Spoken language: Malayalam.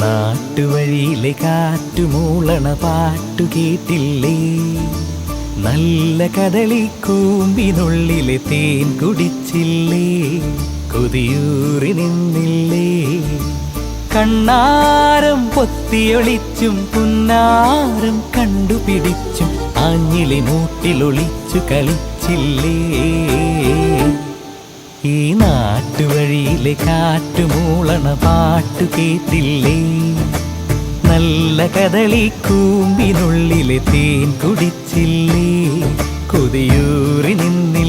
നാട്ടുവഴിയിലെ കാറ്റുമൂളണ പാട്ടു കേട്ടില്ലേ? നല്ല കദളിക്കൂമ്പിനുള്ളിലെ തേൻ കുടിച്ചില്ലേ? കൊതിയൂറി നിന്നില്ലേ? കണ്ണാരം പൊത്തിയൊളിച്ചും പുന്നാരം കണ്ടുപിടിച്ചും ആഞ്ഞിലി മൂട്ടിലൊളിച്ചു കളിച്ചില്ലേ? ഈ നാട്ടുവഴിയിലെ കാറ്റുമൂളണ പാട്ടു കേട്ടില്ലേ? നല്ല കദളിക്കൂമ്പിനുള്ളിലെ തേൻ കുടിച്ചില്ലേ? കൊതിയൂറി നിന്നില്ലേ?